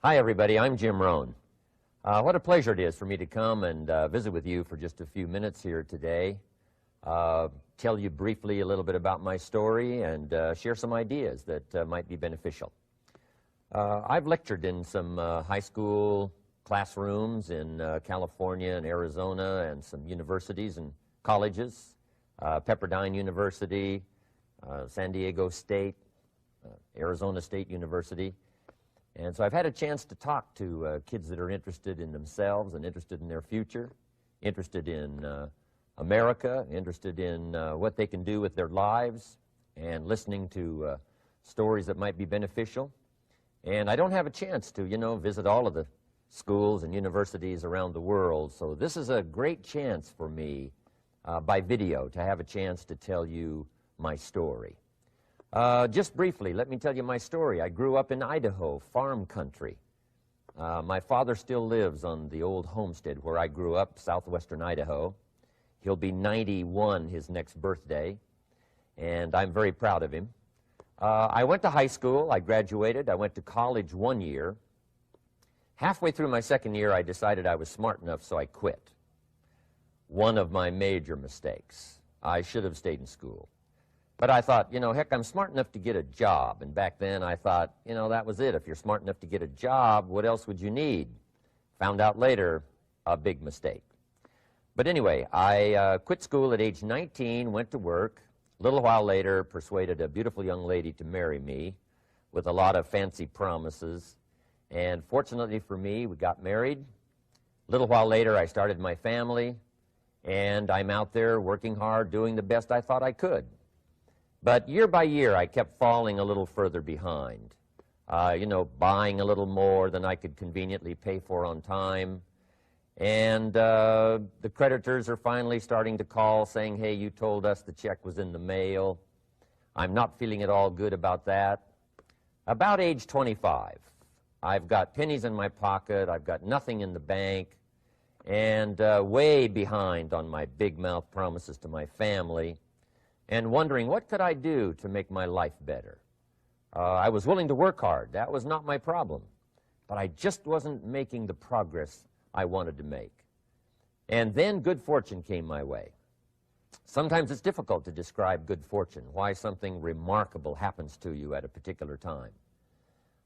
Hi, everybody. I'm Jim Rohn. What a pleasure it is for me to come and visit with you for just a few minutes here today, tell you briefly a little bit about my story, and share some ideas that might be beneficial. I've lectured in some high school classrooms in California and Arizona and some universities and colleges, Pepperdine University, San Diego State, Arizona State University. And so I've had a chance to talk to kids that are interested in themselves and interested in their future, interested in America, interested in what they can do with their lives, and listening to stories that might be beneficial. And I don't have a chance to, visit all of the schools and universities around the world, so this is a great chance for me by video to have a chance to tell you my story. Just briefly, let me tell you my story. I grew up in Idaho, farm country. My father still lives on the old homestead where I grew up, southwestern Idaho. He'll be 91 his next birthday, and I'm very proud of him. I went to high school. I graduated. I went to college 1 year. Halfway through my second year, I decided I was smart enough, so I quit. One of my major mistakes. I should have stayed in school. But I thought, heck, I'm smart enough to get a job. And back then I thought, that was it. If you're smart enough to get a job, what else would you need? Found out later, a big mistake. But anyway, I quit school at age 19, went to work. A little while later, persuaded a beautiful young lady to marry me with a lot of fancy promises. And fortunately for me, we got married. A little while later, I started my family. And I'm out there working hard, doing the best I thought I could. But year by year, I kept falling a little further behind, buying a little more than I could conveniently pay for on time. And the creditors are finally starting to call saying, hey, you told us the check was in the mail. I'm not feeling at all good about that. About age 25, I've got pennies in my pocket, I've got nothing in the bank, and way behind on my big mouth promises to my family, and wondering what could I do to make my life better. I was willing to work hard. That was not my problem. But I just wasn't making the progress I wanted to make. And then good fortune came my way. Sometimes it's difficult to describe good fortune, why something remarkable happens to you at a particular time.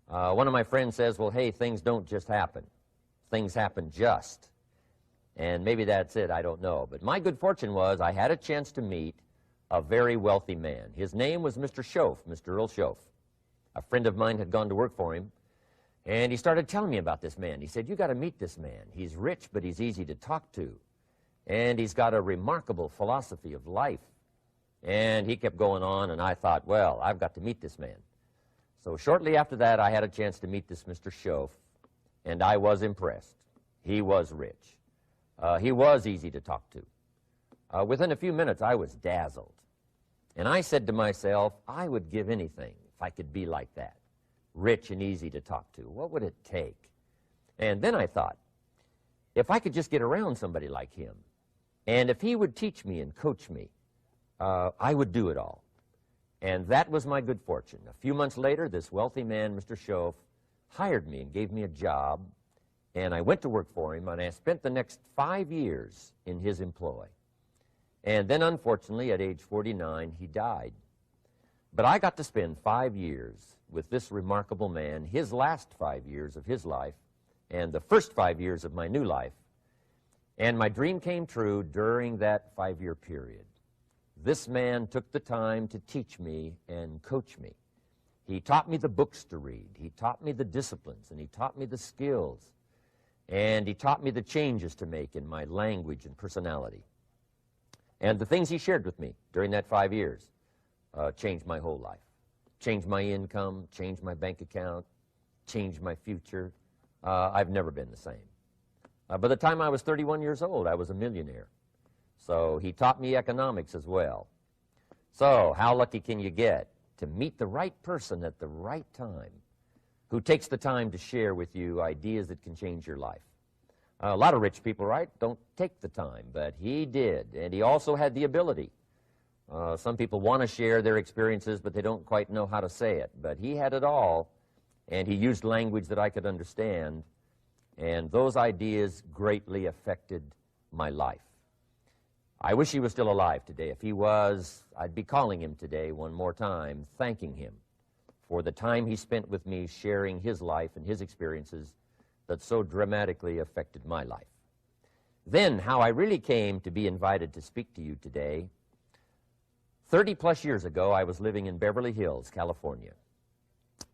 One of my friends says, well, hey, things don't just happen. Things happen just. And maybe that's it, I don't know. But my good fortune was I had a chance to meet a very wealthy man. His name was Mr. Schoaf, Mr. Earl Schoaf. A friend of mine had gone to work for him, and he started telling me about this man. He said, you got to meet this man. He's rich, but he's easy to talk to, and he's got a remarkable philosophy of life. And he kept going on, and I thought, well, I've got to meet this man. So shortly after that, I had a chance to meet this Mr. Schoaf, and I was impressed. He was rich. He was easy to talk to. Within a few minutes, I was dazzled. And I said to myself, I would give anything if I could be like that, rich and easy to talk to. What would it take? And then I thought, if I could just get around somebody like him, and if he would teach me and coach me, I would do it all. And that was my good fortune. A few months later, this wealthy man, Mr. Schoaf, hired me and gave me a job, and I went to work for him, and I spent the next 5 years in his employ. And then, unfortunately, at age 49, he died. But I got to spend 5 years with this remarkable man, his last 5 years of his life, and the first 5 years of my new life. And my dream came true during that 5-year period. This man took the time to teach me and coach me. He taught me the books to read. He taught me the disciplines, and he taught me the skills. And he taught me the changes to make in my language and personality. And the things he shared with me during that 5 years changed my whole life. Changed my income, changed my bank account, changed my future. I've never been the same. By the time I was 31 years old, I was a millionaire. So he taught me economics as well. So how lucky can you get to meet the right person at the right time who takes the time to share with you ideas that can change your life? A lot of rich people, right, don't take the time, but he did, and he also had the ability. Some people want to share their experiences, but they don't quite know how to say it. But he had it all, and he used language that I could understand, and those ideas greatly affected my life. I wish he was still alive today. If he was, I'd be calling him today one more time, thanking him for the time he spent with me sharing his life and his experiences that so dramatically affected my life. Then, how I really came to be invited to speak to you today. 30-plus years ago, I was living in Beverly Hills, California.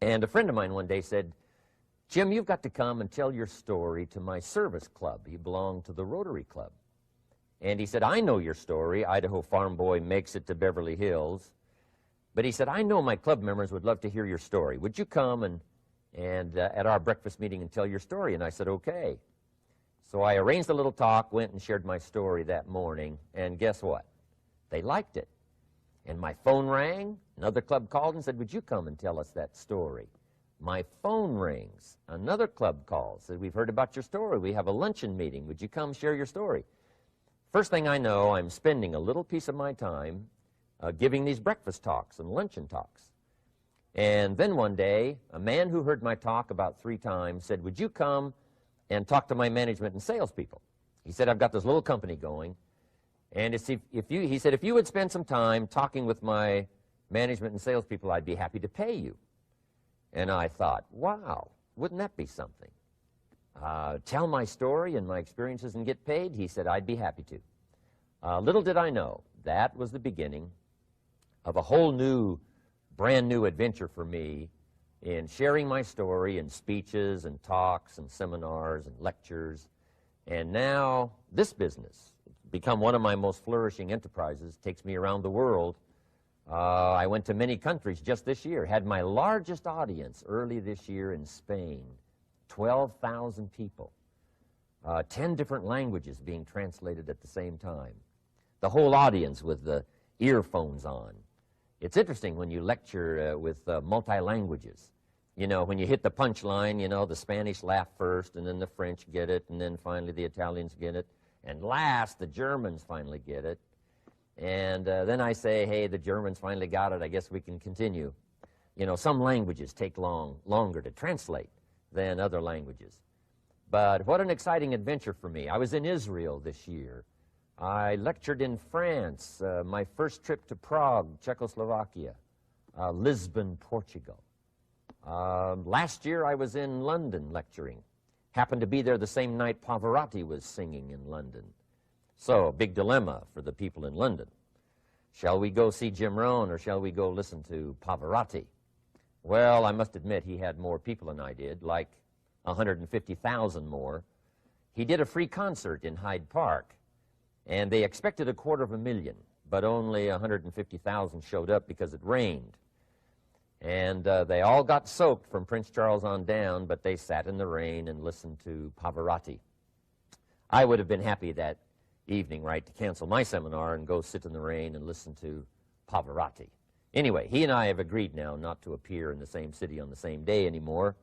And a friend of mine one day said, "Jim, you've got to come and tell your story to my service club." He belonged to the Rotary Club. And he said, "I know your story. Idaho farm boy makes it to Beverly Hills." But he said, "I know my club members would love to hear your story. Would you come and at our breakfast meeting and tell your story?" And I said, "Okay." So I arranged a little talk, went and shared my story that morning, and guess what? They liked it. And my phone rang. Another club called and said, "Would you come and tell us that story?" My phone rings. Another club calls, said, "We've heard about your story. We have a luncheon meeting. Would you come share your story?" First thing I know, I'm spending a little piece of my time giving these breakfast talks and luncheon talks. And then one day, a man who heard my talk about 3 times said, "Would you come and talk to my management and salespeople?" He said, "I've got this little company going, and he said, if you would spend some time talking with my management and salespeople, I'd be happy to pay you." And I thought, wow, wouldn't that be something? Tell my story and my experiences and get paid? He said, "I'd be happy to." Little did I know, that was the beginning of a whole new, brand new adventure for me in sharing my story in speeches and talks and seminars and lectures. And now this business, become one of my most flourishing enterprises, takes me around the world. I went to many countries just this year, had my largest audience early this year in Spain, 12,000 people, 10 different languages being translated at the same time, the whole audience with the earphones on. It's interesting when you lecture with multi-languages. You know, when you hit the punchline, you know, the Spanish laugh first, and then the French get it, and then finally the Italians get it, and last the Germans finally get it. And then I say, "Hey, the Germans finally got it. I guess we can continue." You know, some languages take longer to translate than other languages. But what an exciting adventure for me. I was in Israel this year. I lectured in France, my first trip to Prague, Czechoslovakia, Lisbon, Portugal. Last year I was in London lecturing. Happened to be there the same night Pavarotti was singing in London. So, big dilemma for the people in London. Shall we go see Jim Rohn or shall we go listen to Pavarotti? Well, I must admit he had more people than I did, like 150,000 more. He did a free concert in Hyde Park, and they expected 250,000, but only 150,000 showed up because it rained. And they all got soaked from Prince Charles on down, but they sat in the rain and listened to Pavarotti. I would have been happy that evening, right, to cancel my seminar and go sit in the rain and listen to Pavarotti. Anyway, he and I have agreed now not to appear in the same city on the same day anymore.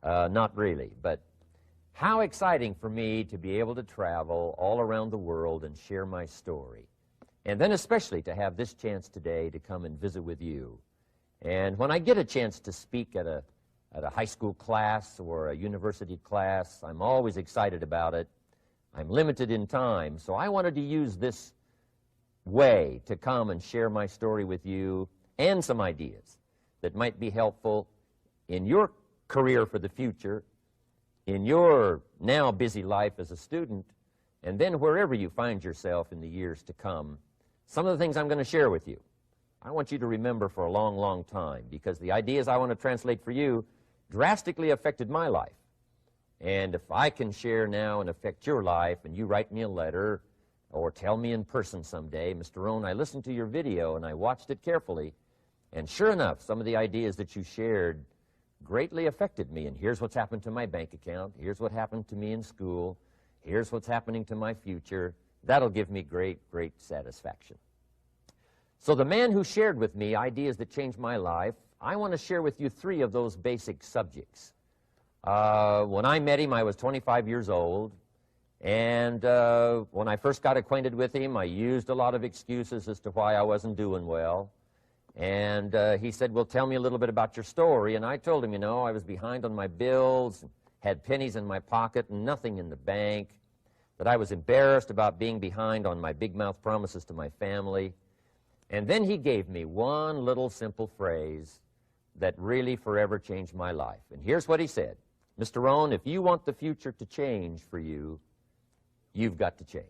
Not really, but how exciting for me to be able to travel all around the world and share my story. And then especially to have this chance today to come and visit with you. And when I get a chance to speak at a high school class or a university class, I'm always excited about it. I'm limited in time, so I wanted to use this way to come and share my story with you and some ideas that might be helpful in your career for the future, in your now busy life as a student, and then wherever you find yourself in the years to come. Some of the things I'm going to share with you, I want you to remember for a long, long time, because the ideas I want to translate for you drastically affected my life. And if I can share now and affect your life, and you write me a letter or tell me in person someday, "Mr. Rohn, I listened to your video and I watched it carefully, and sure enough, some of the ideas that you shared greatly affected me, and here's what's happened to my bank account, here's what happened to me in school, here's what's happening to my future," that'll give me great, great satisfaction. So the man who shared with me ideas that changed my life, I want to share with you 3 of those basic subjects. When I met him, I was 25 years old, and when I first got acquainted with him, I used a lot of excuses as to why I wasn't doing well. And he said, well, tell me a little bit about your story. And I told him, you know, I was behind on my bills, had pennies in my pocket, nothing in the bank, that I was embarrassed about being behind on my big mouth promises to my family. And then he gave me one little simple phrase that really forever changed my life. And here's what he said: Mr. Rohn, if you want the future to change for you, you've got to change.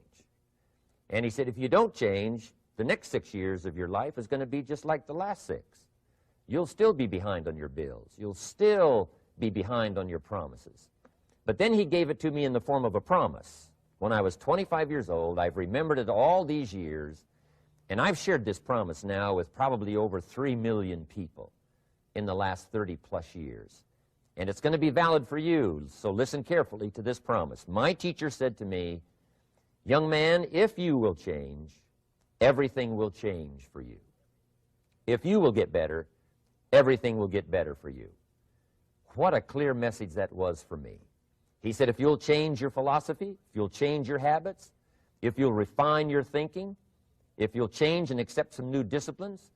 And he said, if you don't change, the next 6 years of your life is going to be just like the last 6. You'll still be behind on your bills. You'll still be behind on your promises. But then he gave it to me in the form of a promise. When I was 25 years old, I've remembered it all these years, and I've shared this promise now with probably over 3 million people in the last 30-plus years. And it's going to be valid for you, so listen carefully to this promise. My teacher said to me, young man, if you will change, everything will change for you. If you will get better, everything will get better for you. What a clear message that was for me. He said, if you'll change your philosophy, if you'll change your habits, if you'll refine your thinking, if you'll change and accept some new disciplines,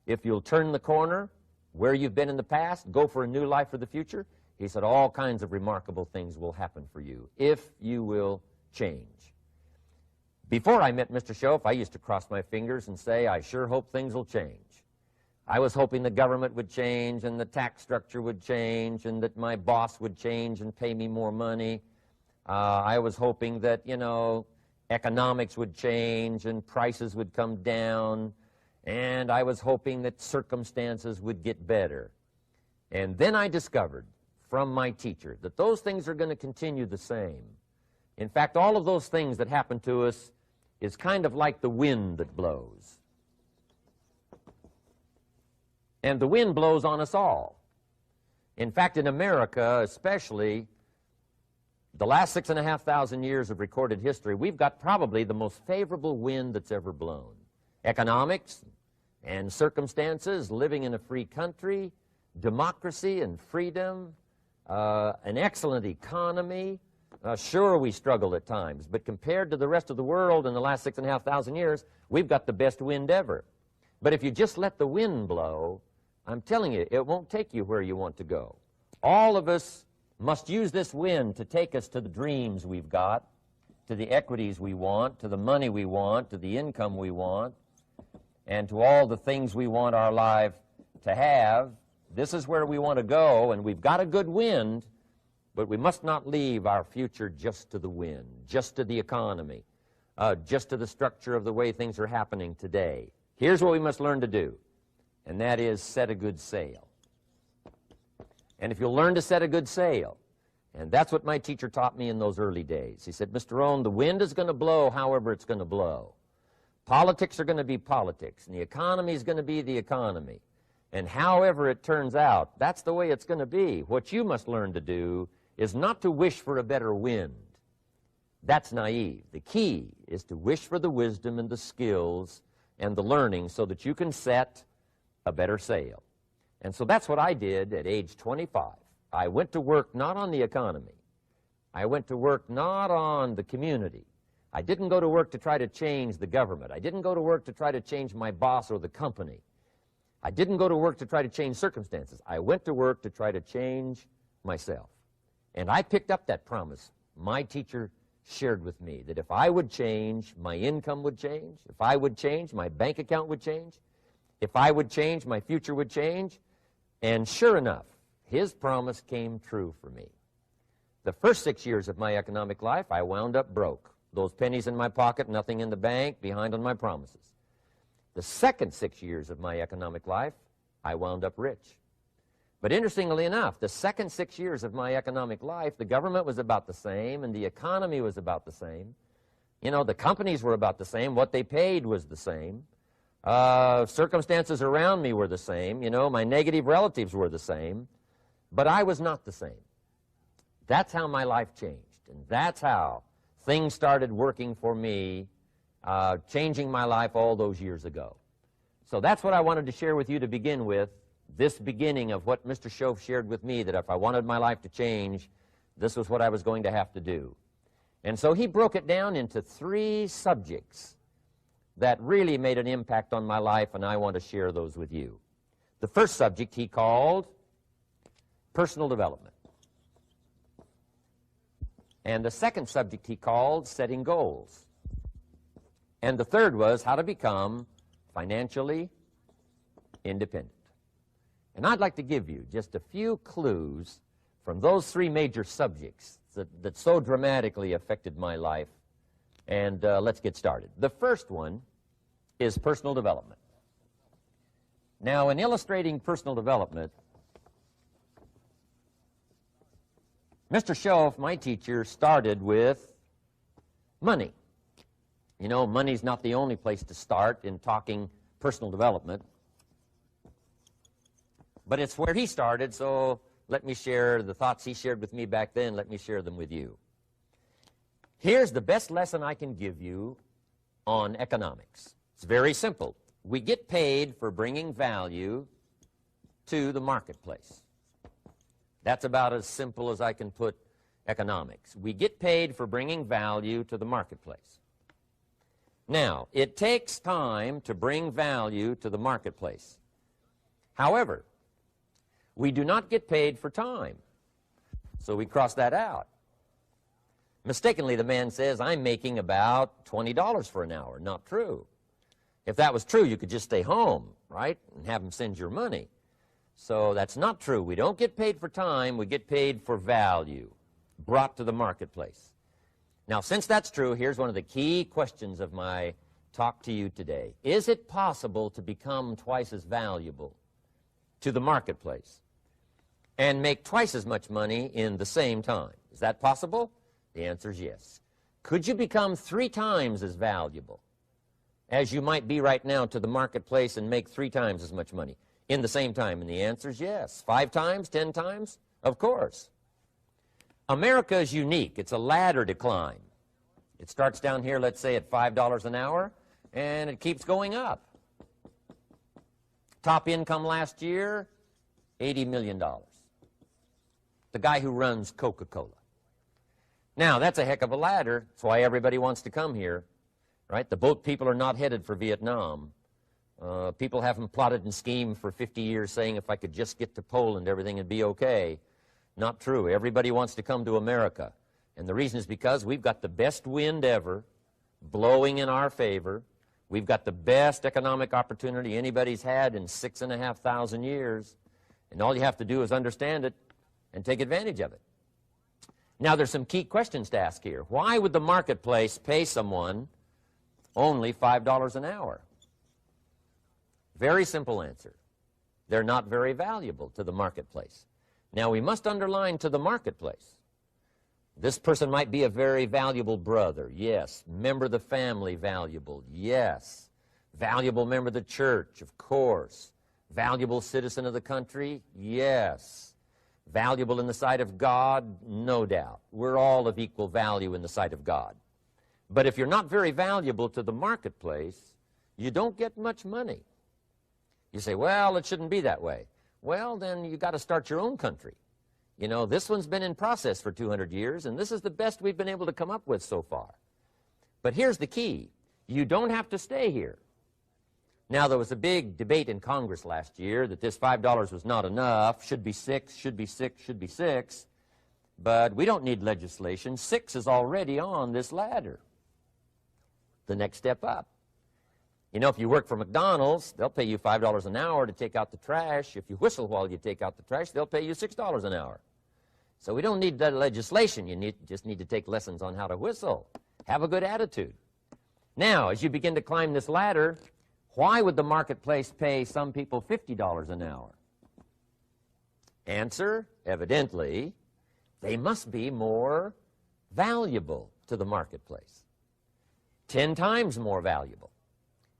if you'll turn the corner where you've been in the past, go for a new life for the future, he said, all kinds of remarkable things will happen for you if you will change. Before I met Mr. Schoaf, I used to cross my fingers and say, I sure hope things will change. I was hoping the government would change and the tax structure would change and that my boss would change and pay me more money. I was hoping that, you know, economics would change and prices would come down. And I was hoping that circumstances would get better. And then I discovered from my teacher that those things are going to continue the same. In fact, all of those things that happen to us is kind of like the wind that blows. And the wind blows on us all. In fact, in America especially, the last 6,500 years of recorded history, we've got probably the most favorable wind that's ever blown. Economics and circumstances, living in a free country, democracy and freedom, an excellent economy. Sure, we struggle at times, but compared to the rest of the world in the last 6,500 years, we've got the best wind ever. But if you just let the wind blow, I'm telling you, it won't take you where you want to go. All of us must use this wind to take us to the dreams we've got, to the equities we want, to the money we want, to the income we want, and to all the things we want our life to have. This is where we want to go, and we've got a good wind, but we must not leave our future just to the wind, just to the economy, just to the structure of the way things are happening today. Here's what we must learn to do, and that is set a good sail. And if you'll learn to set a good sail, and that's what my teacher taught me in those early days. He said, Mr. Rohn, the wind is going to blow however it's going to blow. Politics are going to be politics, and the economy is going to be the economy. And however it turns out, that's the way it's going to be. What you must learn to do is not to wish for a better wind. That's naive. The key is to wish for the wisdom and the skills and the learning so that you can set a better sail. And so that's what I did at age 25. I went to work not on the economy. I went to work not on the community. I didn't go to work to try to change the government. I didn't go to work to try to change my boss or the company. I didn't go to work to try to change circumstances. I went to work to try to change myself. And I picked up that promise my teacher shared with me, that if I would change, my income would change. If I would change, my bank account would change. If I would change, my future would change. And sure enough, his promise came true for me. The first 6 years of my economic life, I wound up broke. Those pennies in my pocket, nothing in the bank, behind on my promises. The second 6 years of my economic life, I wound up rich. But interestingly enough, the second 6 years of my economic life, the government was about the same and the economy was about the same. You know, the companies were about the same. What they paid was the same. Circumstances around me were the same. You know, my negative relatives were the same. But I was not the same. That's how my life changed. And that's how things started working for me, changing my life all those years ago. So that's what I wanted to share with you to begin with, this beginning of what Mr. Schoaf shared with me, that if I wanted my life to change, this was what I was going to have to do. And so he broke it down into 3 subjects that really made an impact on my life, and I want to share those with you. The first subject he called personal development. And the second subject he called setting goals. And the third was how to become financially independent. And I'd like to give you just a few clues from those three major subjects that so dramatically affected my life. And let's get started. The first one is personal development. Now, in illustrating personal development, Mr. Schoaf, my teacher, started with money. You know, money's not the only place to start in talking personal development, but it's where he started, so let me share the thoughts he shared with me back then. Let me share them with you. Here's the best lesson I can give you on economics. It's very simple. We get paid for bringing value to the marketplace. That's about as simple as I can put economics. We get paid for bringing value to the marketplace. Now, it takes time to bring value to the marketplace. However, we do not get paid for time, so we cross that out. Mistakenly, the man says, I'm making about $20 for an hour. Not true. If that was true, you could just stay home, right, and have them send your money. So that's not true. We don't get paid for time. We get paid for value brought to the marketplace. Now, since that's true, here's one of the key questions of my talk to you today. Is it possible to become twice as valuable to the marketplace and make twice as much money in the same time? Is that possible? The answer is yes. Could you become 3 times as valuable as you might be right now to the marketplace and make 3 times as much money in the same time? And the answer is yes. 5 times, 10 times? Of course. America is unique. It's a ladder to climb. It starts down here, let's say, at $5 an hour, and it keeps going up. Top income last year, $80 million. The guy who runs Coca-Cola. Now, that's a heck of a ladder. That's why everybody wants to come here, right? The boat people are not headed for Vietnam. People haven't plotted and schemed for 50 years saying if I could just get to Poland, everything would be okay. Not true. Everybody wants to come to America. And the reason is because we've got the best wind ever blowing in our favor. We've got the best economic opportunity anybody's had in 6,500 years. And all you have to do is understand it and take advantage of it. Now, there's some key questions to ask here. Why would the marketplace pay someone only $5 an hour? Very simple answer. They're not very valuable to the marketplace. Now, we must underline to the marketplace. This person might be a very valuable brother, yes. Member of the family, valuable, yes. Valuable member of the church, of course. Valuable citizen of the country, yes. Valuable in the sight of God, no doubt. We're all of equal value in the sight of God. But if you're not very valuable to the marketplace, you don't get much money. You say, well, it shouldn't be that way. Well, then you got to start your own country. You know, this one's been in process for 200 years, and this is the best we've been able to come up with so far. But here's the key. You don't have to stay here. Now, there was a big debate in Congress last year that this $5 was not enough, should be 6, should be 6, should be 6. But we don't need legislation. 6 is already on this ladder. The next step up. You know, if you work for McDonald's, they'll pay you $5 an hour to take out the trash. If you whistle while you take out the trash, they'll pay you $6 an hour. So we don't need legislation. You just need to take lessons on how to whistle. Have a good attitude. Now, as you begin to climb this ladder, why would the marketplace pay some people $50 an hour? Answer, evidently, they must be more valuable to the marketplace. 10 times more valuable.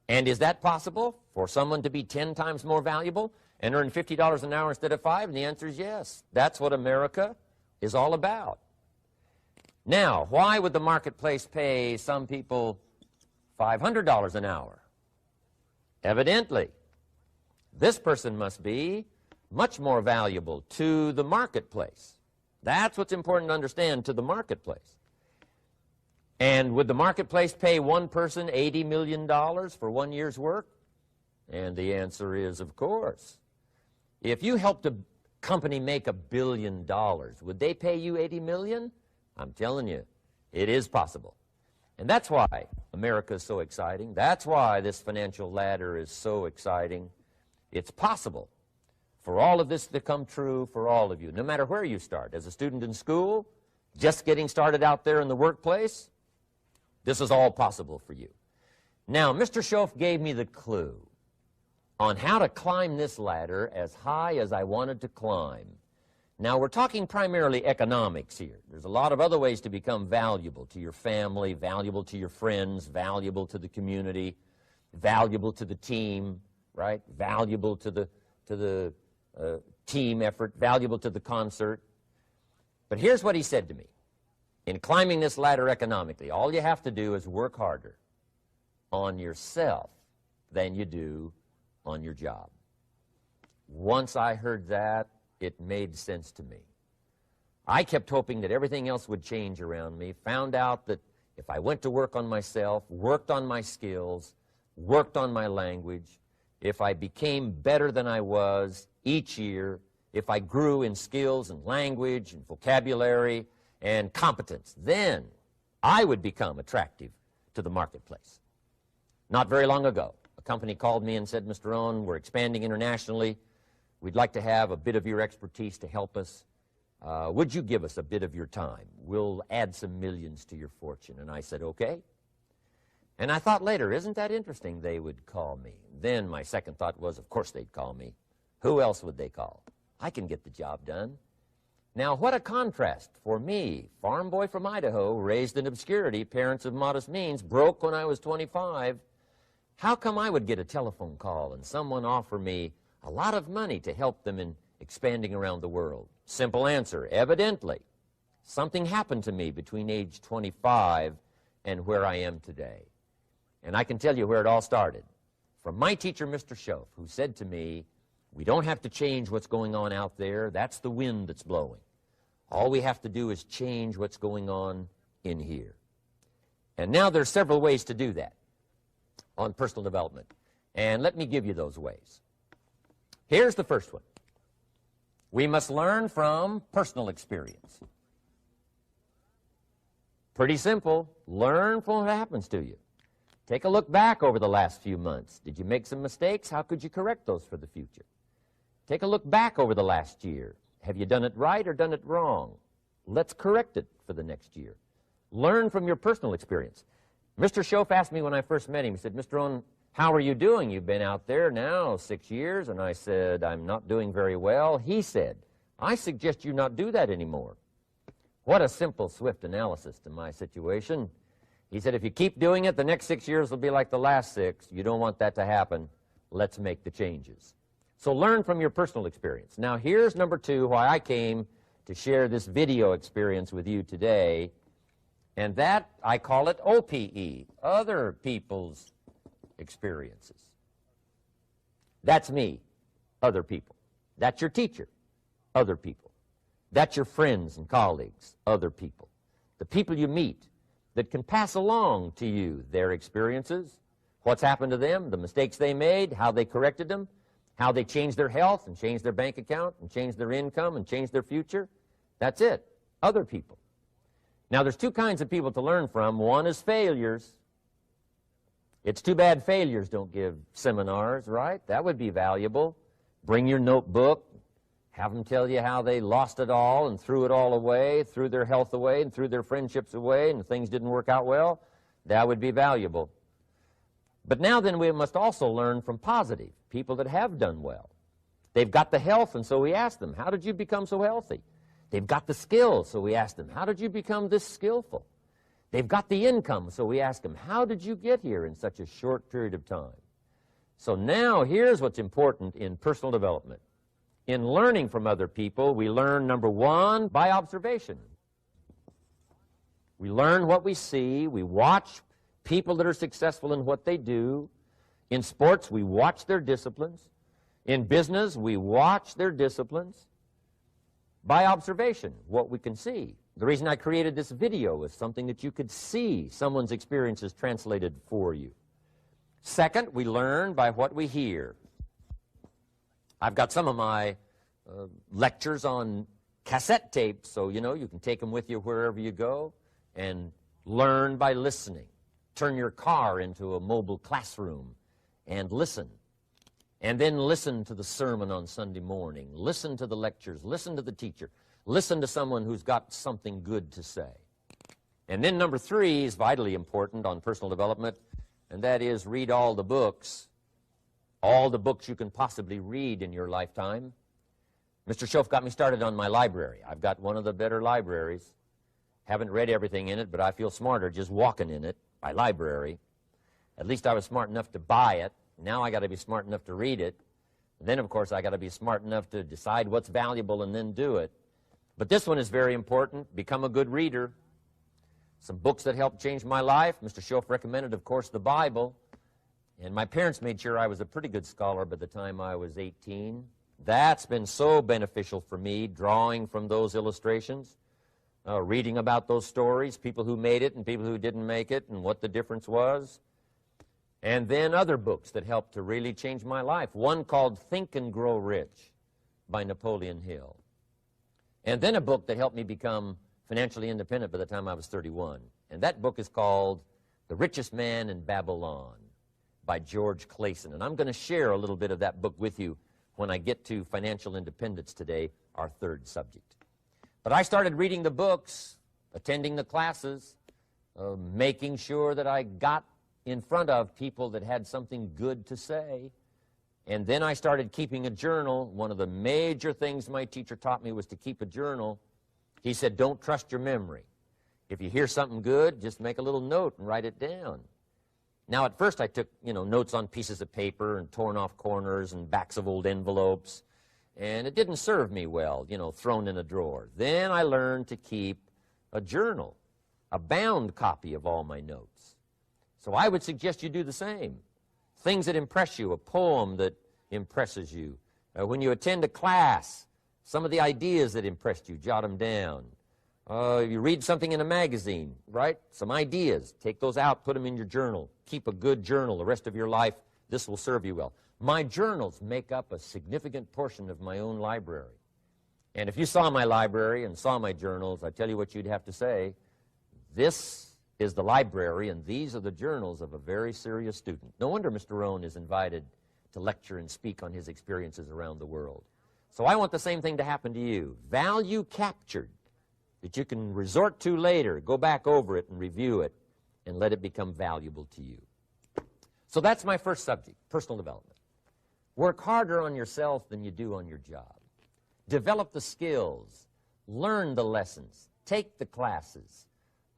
And is that possible for someone to be 10 times more valuable and earn $50 an hour instead of 5? And the answer is yes. That's what America is all about. Now, why would the marketplace pay some people $500 an hour? Evidently, this person must be much more valuable to the marketplace. That's what's important to understand, to the marketplace. And would the marketplace pay one person $80 million for 1 year's work? And the answer is, of course. If you helped a company make $1 billion, would they pay you $80 million? I'm telling you, it is possible. And that's why America is so exciting. That's why this financial ladder is so exciting. It's possible for all of this to come true for all of you, no matter where you start. As a student in school, just getting started out there in the workplace, this is all possible for you. Now, Mr. Schoaf gave me the clue on how to climb this ladder as high as I wanted to climb. Now, we're talking primarily economics here. There's a lot of other ways to become valuable to your family, valuable to your friends, valuable to the community, valuable to the team, right? Valuable to the team effort, valuable to the concert. But here's what he said to me. In climbing this ladder economically, all you have to do is work harder on yourself than you do on your job. Once I heard that, it made sense to me. I kept hoping that everything else would change around me, found out that if I went to work on myself, worked on my skills, worked on my language, if I became better than I was each year, if I grew in skills and language and vocabulary and competence, then I would become attractive to the marketplace. Not very long ago, a company called me and said, Mr. Rohn, we're expanding internationally. We'd like to have a bit of your expertise to help us. Would you give us a bit of your time? We'll add some millions to your fortune. And I said, okay. And I thought later, isn't that interesting they would call me? Then my second thought was, of course they'd call me. Who else would they call? I can get the job done. Now, what a contrast for me, farm boy from Idaho, raised in obscurity, parents of modest means, broke when I was 25. How come I would get a telephone call and someone offer me a lot of money to help them in expanding around the world? Simple answer, evidently. Something happened to me between age 25 and where I am today. And I can tell you where it all started. From my teacher, Mr. Schoaf, who said to me, we don't have to change what's going on out there. That's the wind that's blowing. All we have to do is change what's going on in here. And now there's several ways to do that on personal development. And let me give you those ways. Here's the first one. We must learn from personal experience. Pretty simple. Learn from what happens to you. Take a look back over the last few months. Did you make some mistakes? How could you correct those for the future? Take a look back over the last year. Have you done it right or done it wrong? Let's correct it for the next year. Learn from your personal experience. Mr. Schoaf asked me when I first met him, he said, Mr. Rohn, how are you doing? You've been out there now 6 years. And I said, I'm not doing very well. He said, I suggest you not do that anymore. What a simple, swift analysis to my situation. He said, if you keep doing it, the next 6 years will be like the last 6. You don't want that to happen. Let's make the changes. So learn from your personal experience. Now, here's number 2, why I came to share this video experience with you today. And that, I call it OPE, other people's experiences. That's me, other people. That's your teacher, other people. That's your friends and colleagues, other people. The people you meet that can pass along to you their experiences, what's happened to them, the mistakes they made, how they corrected them, how they changed their health and changed their bank account and changed their income and changed their future. That's it, other people. Now, there's 2 kinds of people to learn from. One is failures. It's too bad failures don't give seminars, right? That would be valuable. Bring your notebook, have them tell you how they lost it all and threw it all away, threw their health away and threw their friendships away and things didn't work out well. That would be valuable. But now then we must also learn from positive, people that have done well. They've got the health, and so we ask them, how did you become so healthy? They've got the skills, so we ask them, how did you become this skillful? They've got the income, so we ask them, how did you get here in such a short period of time? So now here's what's important in personal development. In learning from other people, we learn, number 1, by observation. We learn what we see. We watch people that are successful in what they do. In sports, we watch their disciplines. In business, we watch their disciplines. By observation, what we can see. The reason I created this video was something that you could see someone's experiences translated for you. Second, we learn by what we hear. I've got some of my lectures on cassette tapes, so you can take them with you wherever you go and learn by listening. Turn your car into a mobile classroom and listen. And then listen to the sermon on Sunday morning. Listen to the lectures. Listen to the teacher. Listen to someone who's got something good to say. And then number 3 is vitally important on personal development, and that is read all the books you can possibly read in your lifetime. Mr. Schoaf got me started on my library. I've got one of the better libraries. Haven't read everything in it, but I feel smarter just walking in it, my library. At least I was smart enough to buy it. Now I got to be smart enough to read it. And then, of course, I got to be smart enough to decide what's valuable and then do it. But this one is very important. Become a good reader. Some books that helped change my life. Mr. Schoaf recommended, of course, the Bible. And my parents made sure I was a pretty good scholar by the time I was 18. That's been so beneficial for me, drawing from those illustrations, reading about those stories, people who made it and people who didn't make it, and what the difference was. And then other books that helped to really change my life. One called Think and Grow Rich by Napoleon Hill. And then a book that helped me become financially independent by the time I was 31. And that book is called The Richest Man in Babylon by George Clason. And I'm going to share a little bit of that book with you when I get to financial independence today, our third subject. But I started reading the books, attending the classes, making sure that I got in front of people that had something good to say. And then I started keeping a journal. One of the major things my teacher taught me was to keep a journal. He said, don't trust your memory. If you hear something good, just make a little note and write it down. Now, at first I took, notes on pieces of paper and torn off corners and backs of old envelopes. And it didn't serve me well, thrown in a drawer. Then I learned to keep a journal, a bound copy of all my notes. So I would suggest you do the same. Things that impress you, a poem that impresses you. When you attend a class, some of the ideas that impressed you, jot them down. You read something in a magazine, right? Some ideas. Take those out, put them in your journal. Keep a good journal the rest of your life. This will serve you well. My journals make up a significant portion of my own library. And if you saw my library and saw my journals, I tell you what you'd have to say. This is the library, and these are the journals of a very serious student. No wonder Mr. Rohn is invited to lecture and speak on his experiences around the world. So I want the same thing to happen to you. Value captured that you can resort to later, go back over it and review it, and let it become valuable to you. So that's my first subject, personal development. Work harder on yourself than you do on your job. Develop the skills. Learn the lessons. Take the classes.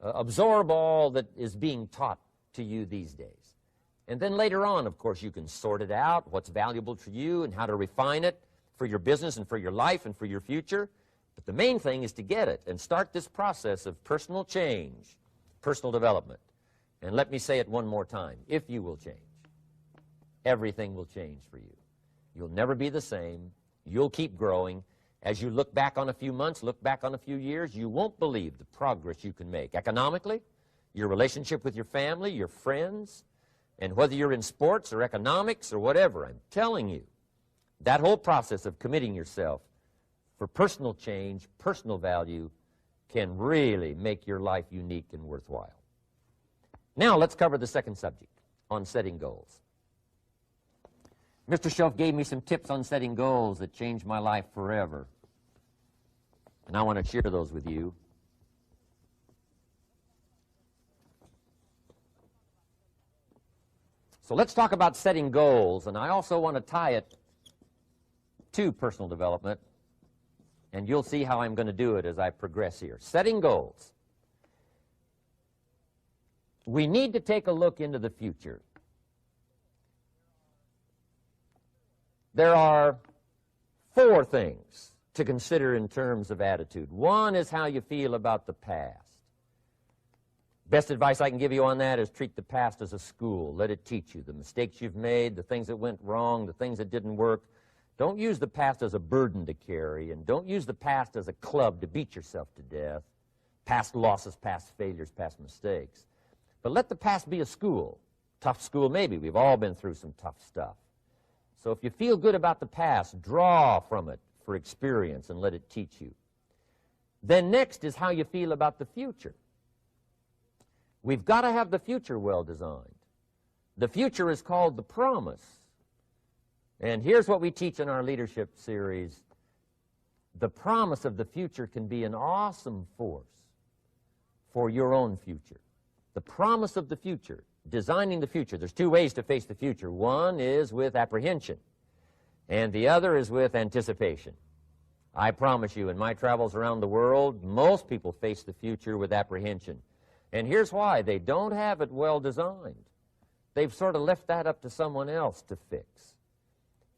Absorb all that is being taught to you these days. And then later on, of course, you can sort it out, what's valuable to you and how to refine it for your business and for your life and for your future. But the main thing is to get it and start this process of personal change, personal development. And let me say it one more time. If you will change, everything will change for you. You'll never be the same. You'll keep growing. As you look back on a few months, look back on a few years, you won't believe the progress you can make. Economically, your relationship with your family, your friends, and whether you're in sports or economics or whatever, I'm telling you, that whole process of committing yourself for personal change, personal value, can really make your life unique and worthwhile. Now let's cover the second subject, on setting goals. Mr. Schoaf gave me some tips on setting goals that changed my life forever. And I want to share those with you. So let's talk about setting goals, and I also want to tie it to personal development, and you'll see how I'm going to do it as I progress here. Setting goals. We need to take a look into the future. There are 4 things to consider in terms of attitude. One is how you feel about the past. Best advice I can give you on that is treat the past as a school. Let it teach you the mistakes you've made, the things that went wrong, the things that didn't work. Don't use the past as a burden to carry, and don't use the past as a club to beat yourself to death. past losses, past failures, past mistakes. But let the past be a school. Tough school maybe. We've all been through some tough stuff. So if you feel good about the past, draw from it for experience and let it teach you. Then next is how you feel about the future. We've got to have the future well designed. The future is called the promise. And here's what we teach in our leadership series. The promise of the future can be an awesome force for your own future. The promise of the future, designing the future. There's two ways to face the future. One is with apprehension, and the other is with anticipation. I promise you, in my travels around the world, most people face the future with apprehension. And here's why. They don't have it well designed. They've sort of left that up to someone else to fix.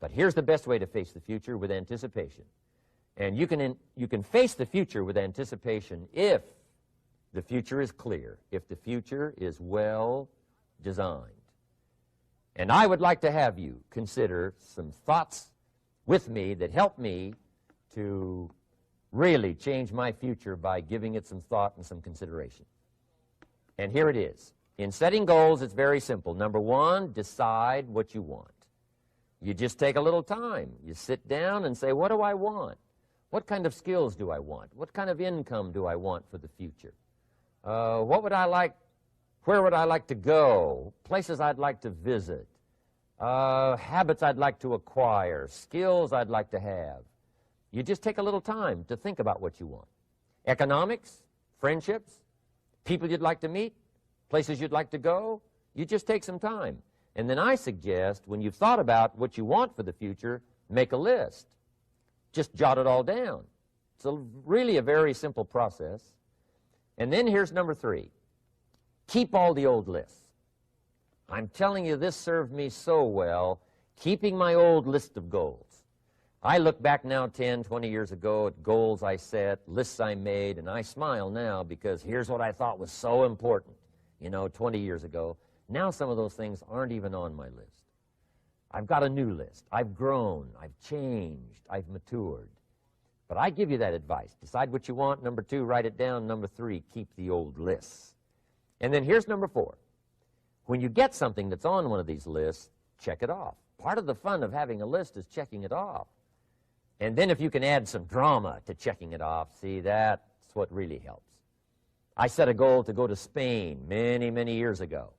But here's the best way to face the future, with anticipation. And you can face the future with anticipation if the future is clear, if the future is well designed. And I would like to have you consider some thoughts with me that help me to really change my future by giving it some thought and some consideration. And here it is. In setting goals, it's very simple. Number one, decide what you want. You just take a little time. You sit down and say, what do I want? What kind of skills do I want? What kind of income do I want for the future? What would I like? Where would I like to go? Places I'd like to visit. Habits I'd like to acquire. Skills I'd like to have. You just take a little time to think about what you want. Economics, friendships, people you'd like to meet, places you'd like to go. You just take some time. And then I suggest, when you've thought about what you want for the future, make a list. Just jot it all down. It's really a very simple process. And then here's number three. Keep all the old lists. I'm telling you, this served me so well, keeping my old list of goals. I look back now 10, 20 years ago at goals I set, lists I made, and I smile now because here's what I thought was so important, 20 years ago. Now some of those things aren't even on my list. I've got a new list. I've grown. I've changed. I've matured. But I give you that advice. Decide what you want. Number two, write it down. Number three, keep the old lists. And then here's number four. When you get something that's on one of these lists, check it off. Part of the fun of having a list is checking it off. And then if you can add some drama to checking it off, see, that's what really helps. I set a goal to go to Spain many, many years ago.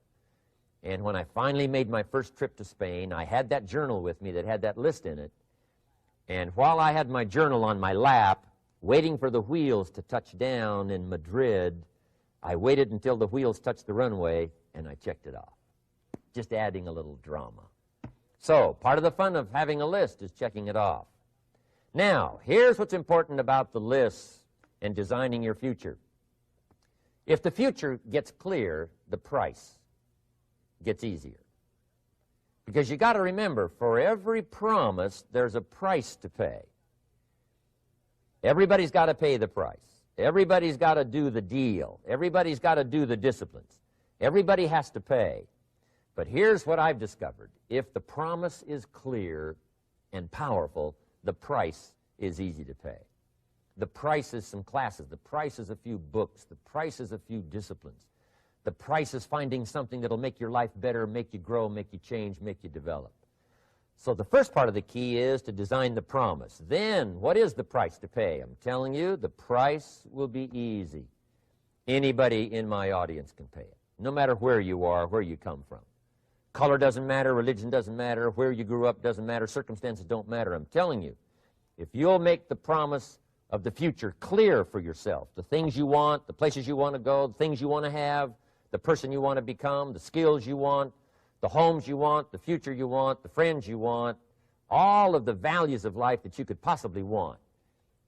And when I finally made my first trip to Spain, I had that journal with me that had that list in it. And while I had my journal on my lap, waiting for the wheels to touch down in Madrid, I waited until the wheels touched the runway, and I checked it off, just adding a little drama. So part of the fun of having a list is checking it off. Now, here's what's important about the lists and designing your future. If the future gets clear, the price gets easier. Because you got to remember, for every promise, there's a price to pay. Everybody's got to pay the price. Everybody's got to do the deal. Everybody's got to do the disciplines. Everybody has to pay. But here's what I've discovered. If the promise is clear and powerful, the price is easy to pay. The price is some classes. The price is a few books. The price is a few disciplines. The price is finding something that'll make your life better, make you grow, make you change, make you develop. So the first part of the key is to design the promise. Then, what is the price to pay? I'm telling you, the price will be easy. Anybody in my audience can pay it, no matter where you are, where you come from. Color doesn't matter, religion doesn't matter, where you grew up doesn't matter, circumstances don't matter. I'm telling you, if you'll make the promise of the future clear for yourself, the things you want, the places you want to go, the things you want to have, the person you want to become, the skills you want, the homes you want, the future you want, the friends you want, all of the values of life that you could possibly want.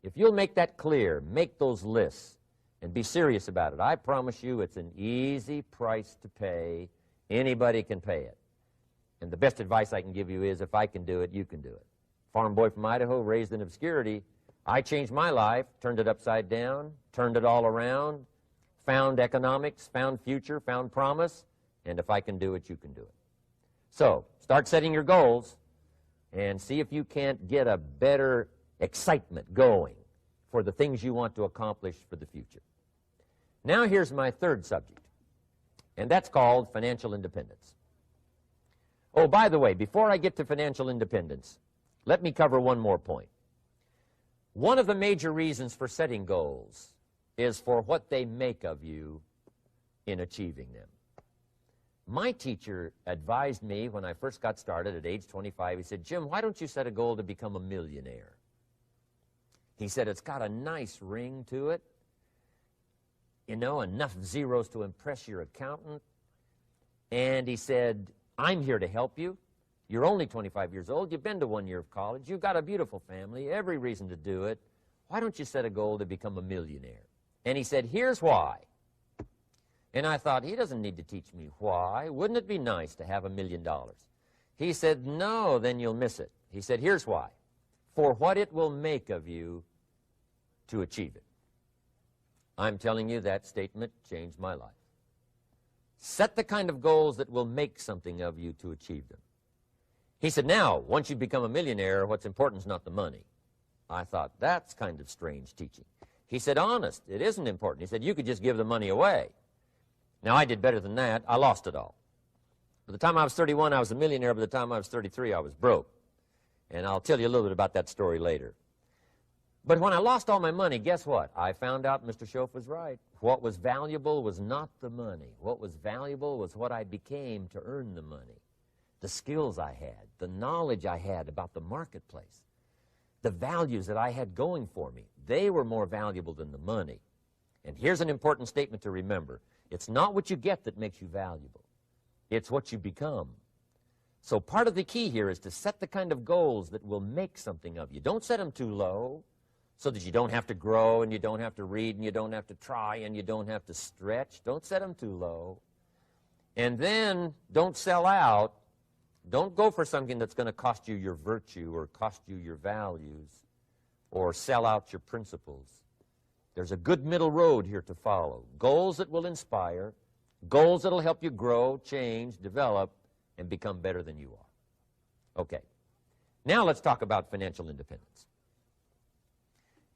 If you'll make that clear, make those lists, and be serious about it, I promise you it's an easy price to pay. Anybody can pay it. And the best advice I can give you is, if I can do it, you can do it. Farm boy from Idaho, raised in obscurity, I changed my life, turned it upside down, turned it all around, found economics, found future, found promise, and if I can do it, you can do it. So, start setting your goals and see if you can't get a better excitement going for the things you want to accomplish for the future. Now here's my third subject, and that's called financial independence. Oh, by the way, before I get to financial independence, let me cover one more point. One of the major reasons for setting goals is for what they make of you in achieving them. My teacher advised me when I first got started at age 25, he said, "Jim, why don't you set a goal to become a millionaire?" He said, "It's got a nice ring to it. You know, enough zeros to impress your accountant." And he said, "I'm here to help you. You're only 25 years old. You've been to 1 year of college. You've got a beautiful family, every reason to do it. Why don't you set a goal to become a millionaire?" And he said, "Here's why." And I thought, he doesn't need to teach me why. Wouldn't it be nice to have $1 million? He said, "No, then you'll miss it." He said, "Here's why. For what it will make of you to achieve it." I'm telling you, that statement changed my life. Set the kind of goals that will make something of you to achieve them. He said, "Now, once you become a millionaire, what's important is not the money." I thought, that's kind of strange teaching. He said, "Honest, it isn't important." He said, "You could just give the money away." Now, I did better than that. I lost it all. By the time I was 31, I was a millionaire. By the time I was 33, I was broke. And I'll tell you a little bit about that story later. But when I lost all my money, guess what? I found out Mr. Schoaf was right. What was valuable was not the money. What was valuable was what I became to earn the money. The skills I had, the knowledge I had about the marketplace, the values that I had going for me. They were more valuable than the money. And here's an important statement to remember. It's not what you get that makes you valuable. It's what you become. So part of the key here is to set the kind of goals that will make something of you. Don't set them too low so that you don't have to grow and you don't have to read and you don't have to try and you don't have to stretch. Don't set them too low. And then don't sell out. Don't go for something that's going to cost you your virtue or cost you your values or sell out your principles. There's a good middle road here to follow. Goals that will inspire, goals that will help you grow, change, develop, and become better than you are. Okay. Now let's talk about financial independence.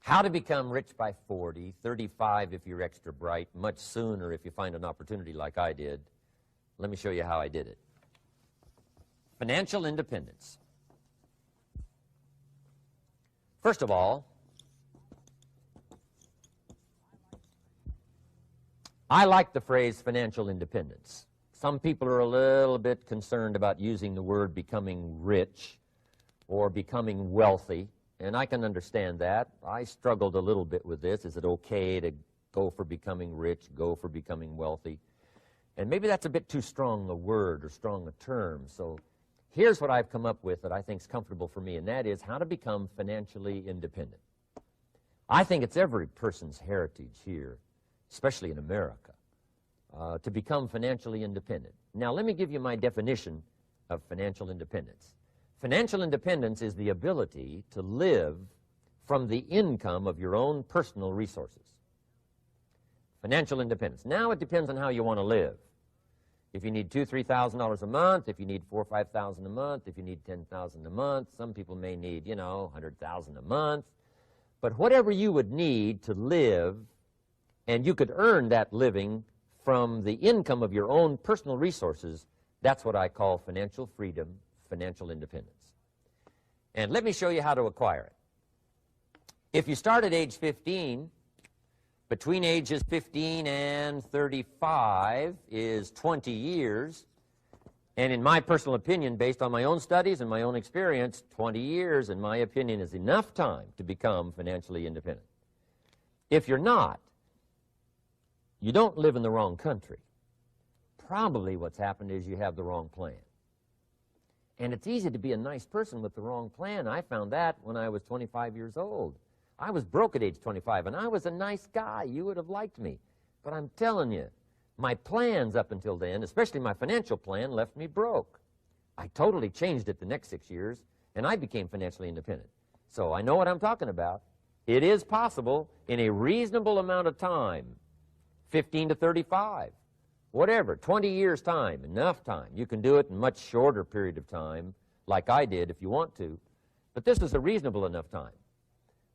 How to become rich by 40, 35 if you're extra bright, much sooner if you find an opportunity like I did. Let me show you how I did it. Financial independence. First of all, I like the phrase financial independence. Some people are a little bit concerned about using the word becoming rich or becoming wealthy, and I can understand that. I struggled a little bit with this. Is it okay to go for becoming rich, go for becoming wealthy? And maybe that's a bit too strong a word or strong a term. So here's what I've come up with that I think is comfortable for me, and that is how to become financially independent. I think it's every person's heritage here, especially in America, to become financially independent. Now, let me give you my definition of financial independence. Financial independence is the ability to live from the income of your own personal resources. Financial independence. Now, it depends on how you want to live. If you need $2,000, $3,000 a month, if you need $4,000 or $5,000 a month, if you need $10,000 a month, some people may need, $100,000 a month. But whatever you would need to live, and you could earn that living from the income of your own personal resources, that's what I call financial freedom, financial independence. And let me show you how to acquire it. If you start at age 15, between ages 15 and 35 is 20 years. And in my personal opinion, based on my own studies and my own experience, 20 years, in my opinion, is enough time to become financially independent. If you're not, you don't live in the wrong country. Probably what's happened is you have the wrong plan. And it's easy to be a nice person with the wrong plan. I found that when I was 25 years old. I was broke at age 25, and I was a nice guy. You would have liked me. But I'm telling you, my plans up until then, especially my financial plan, left me broke. I totally changed it the next 6 years, and I became financially independent. So I know what I'm talking about. It is possible in a reasonable amount of time, 15 to 35, whatever, 20 years' time, enough time. You can do it in a much shorter period of time, like I did if you want to. But this is a reasonable enough time.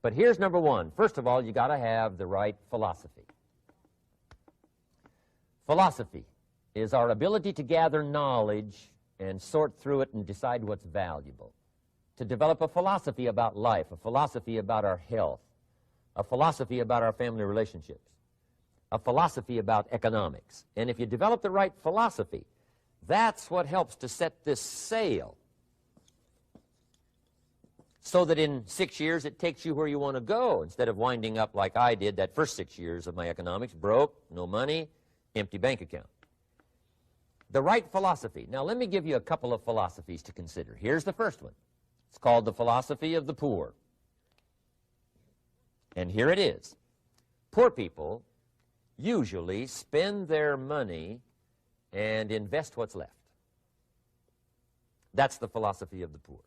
But here's number one. First of all, you got to have the right philosophy. Philosophy is our ability to gather knowledge and sort through it and decide what's valuable. To develop a philosophy about life, a philosophy about our health, a philosophy about our family relationships, a philosophy about economics. And if you develop the right philosophy, that's what helps to set this sail so that in 6 years it takes you where you want to go instead of winding up like I did that first 6 years of my economics, broke, no money, empty bank account. The right philosophy. Now let me give you a couple of philosophies to consider. Here's the first one. It's called the philosophy of the poor. And here it is. Poor people usually spend their money and invest what's left. That's the philosophy of the poor.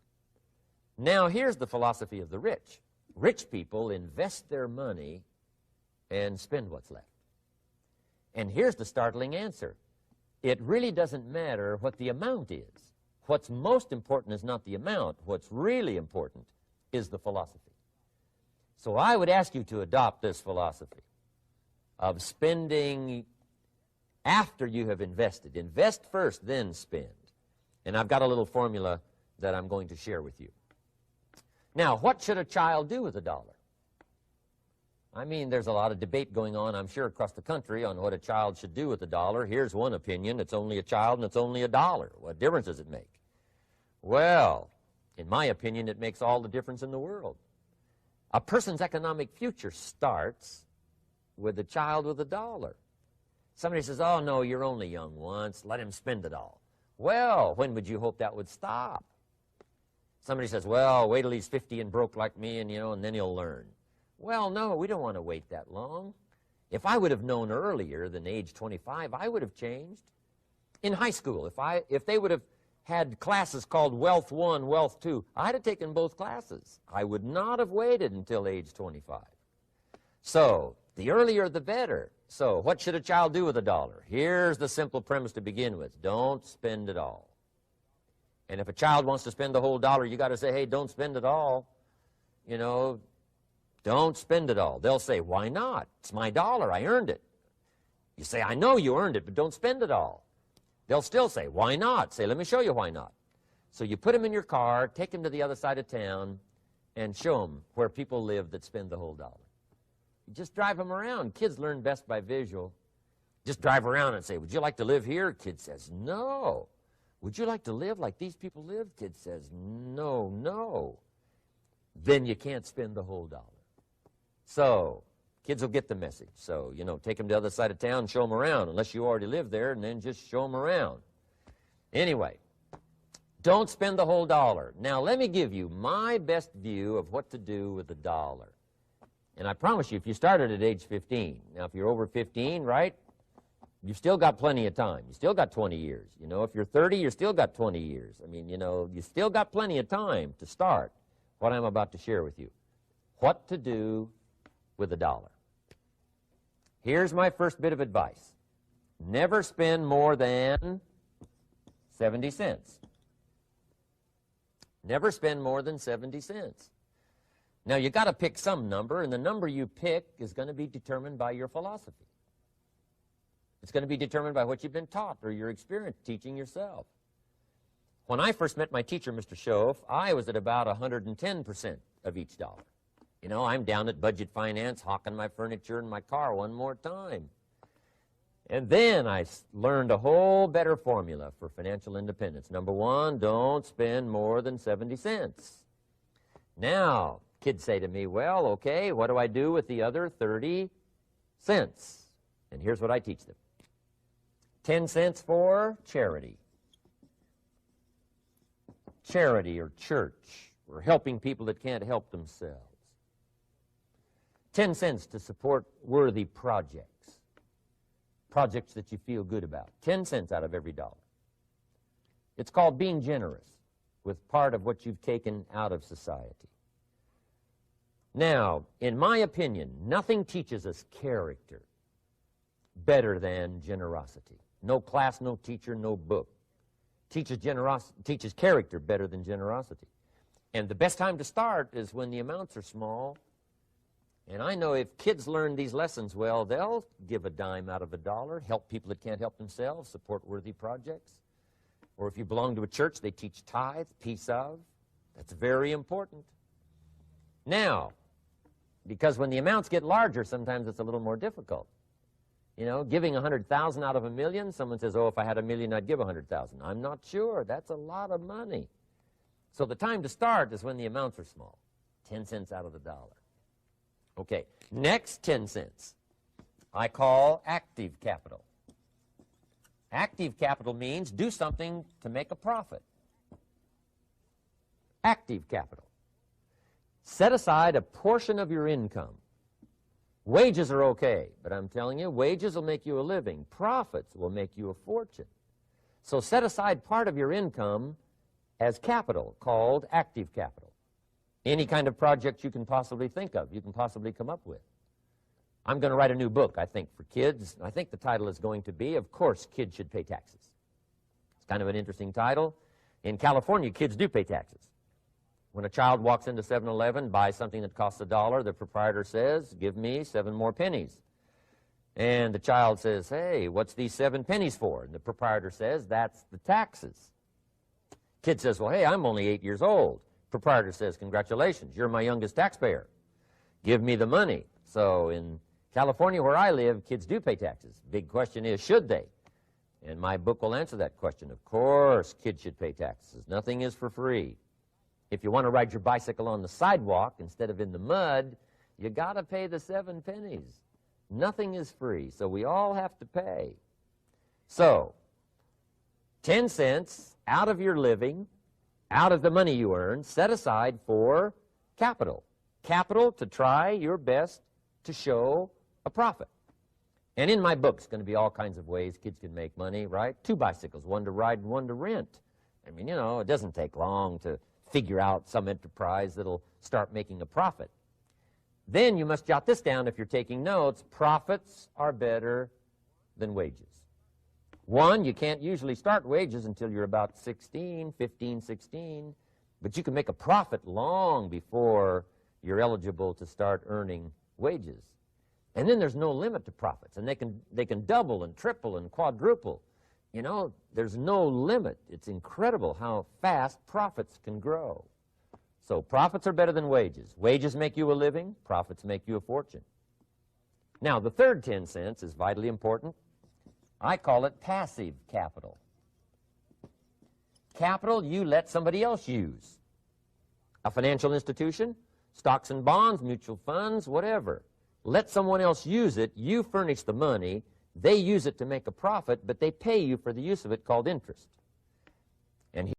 Now here's the philosophy of the rich. Rich people invest their money and spend what's left. And here's the startling answer. It really doesn't matter what the amount is. What's most important is not the amount. What's really important is the philosophy. So I would ask you to adopt this philosophy of spending after you have invested. Invest first, then spend. And I've got a little formula that I'm going to share with you. Now, what should a child do with a dollar? I mean, there's a lot of debate going on, I'm sure, across the country on what a child should do with a dollar. Here's one opinion. It's only a child and it's only a dollar. What difference does it make? Well, in my opinion, it makes all the difference in the world. A person's economic future starts with a child with a dollar. Somebody says, oh, no, you're only young once. Let him spend it all. Well, when would you hope that would stop? Somebody says, well, wait till he's 50 and broke like me, and, and then he'll learn. Well, no, we don't want to wait that long. If I would have known earlier than age 25, I would have changed. In high school, if they would have had classes called Wealth 1, Wealth 2, I'd have taken both classes. I would not have waited until age 25. So, the earlier the better. So, what should a child do with a dollar? Here's the simple premise to begin with. Don't spend it all. And if a child wants to spend the whole dollar, you got to say, hey, don't spend it all. Don't spend it all. They'll say, why not? It's my dollar. I earned it. You say, I know you earned it, but don't spend it all. They'll still say, why not? Say, let me show you why not. So you put them in your car, take them to the other side of town, and show them where people live that spend the whole dollar. You just drive them around. Kids learn best by visual. Just drive around and say, would you like to live here? Kid says, no. Would you like to live like these people live? Kid says, no, no. Then you can't spend the whole dollar. So, kids will get the message. So, take them to the other side of town, show them around, unless you already live there, and then just show them around. Anyway, don't spend the whole dollar. Now, let me give you my best view of what to do with the dollar. And I promise you, if you started at age 15, now if you're over 15, right, you've still got plenty of time. You still got 20 years. If you're 30, you've still got 20 years. I mean, you still got plenty of time to start what I'm about to share with you. What to do with a dollar. Here's my first bit of advice. Never spend more than 70 cents. Never spend more than 70 cents. Now, you got to pick some number, and the number you pick is going to be determined by your philosophy. It's going to be determined by what you've been taught or your experience teaching yourself. When I first met my teacher, Mr. Schoaf, I was at about 110% of each dollar. I'm down at Budget Finance, hawking my furniture and my car one more time. And then I learned a whole better formula for financial independence. Number one, don't spend more than 70 cents. Now, kids say to me, well, okay, what do I do with the other 30 cents? And here's what I teach them. 10 cents for charity. Charity or church, or helping people that can't help themselves. 10 cents to support worthy projects, projects that you feel good about. 10 cents out of every dollar. It's called being generous with part of what you've taken out of society. Now, in my opinion, nothing teaches us character better than generosity. No class, no teacher, no book teaches character better than generosity. And the best time to start is when the amounts are small And I know if kids learn these lessons well, they'll give a dime out of a dollar, help people that can't help themselves, support worthy projects. Or if you belong to a church, they teach tithe, piece of. That's very important. Now, because when the amounts get larger, sometimes it's a little more difficult. You know, giving 100,000 out of a million, someone says, oh, if I had a million, I'd give 100,000. I'm not sure. That's a lot of money. So the time to start is when the amounts are small, 10 cents out of the dollar. Okay, next 10 cents I call active capital. Active capital means do something to make a profit. Active capital. Set aside a portion of your income. Wages are okay, but I'm telling you, wages will make you a living. Profits will make you a fortune. So set aside part of your income as capital, called active capital. Any kind of project you can possibly think of, you can possibly come up with. I'm going to write a new book, I think, for kids. I think the title is going to be, Of Course Kids Should Pay Taxes. It's kind of an interesting title. In California, kids do pay taxes. When a child walks into 7-Eleven, buys something that costs $1, the proprietor says, give me 7 more pennies. And the child says, hey, what's these 7 pennies for? And the proprietor says, that's the taxes. Kid says, well, hey, I'm only 8 years old. Proprietor says, congratulations, you're my youngest taxpayer. Give me the money. So in California, where I live, kids do pay taxes. Big question is, should they? And my book will answer that question. Of course, kids should pay taxes. Nothing is for free. If you want to ride your bicycle on the sidewalk instead of in the mud, you got to pay the 7 pennies. Nothing is free, so we all have to pay. So, 10 cents out of your living, out of the money you earn, set aside for capital. Capital to try your best to show a profit. And in my book, it's going to be all kinds of ways kids can make money, right? 2 bicycles, one to ride and one to rent. I mean, you know, it doesn't take long to figure out some enterprise that'll start making a profit. Then you must jot this down if you're taking notes. Profits are better than wages. 1, you can't usually start wages until you're about 16, 15, 16, but you can make a profit long before you're eligible to start earning wages. And then there's no limit to profits, and they can double and triple and quadruple. You know, there's no limit. It's incredible how fast profits can grow. So profits are better than wages. Wages make you a living. Profits make you a fortune. Now, the third 10 cents is vitally important. I call it passive capital. Capital you let somebody else use. A financial institution, stocks and bonds, mutual funds, whatever. Let someone else use it. You furnish the money. They use it to make a profit, but they pay you for the use of it, called interest. And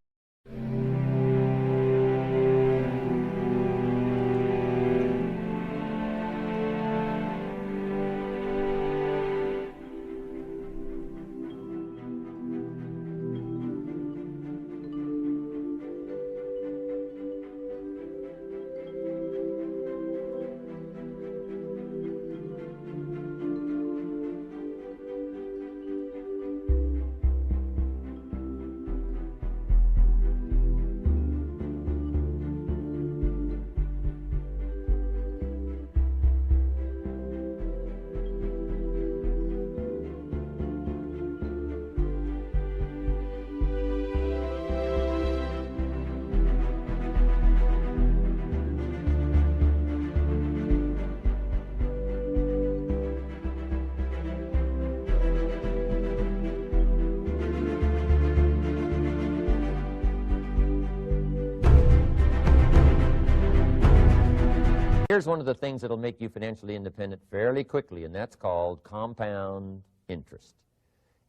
here's one of the things that'll make you financially independent fairly quickly, and that's called compound interest.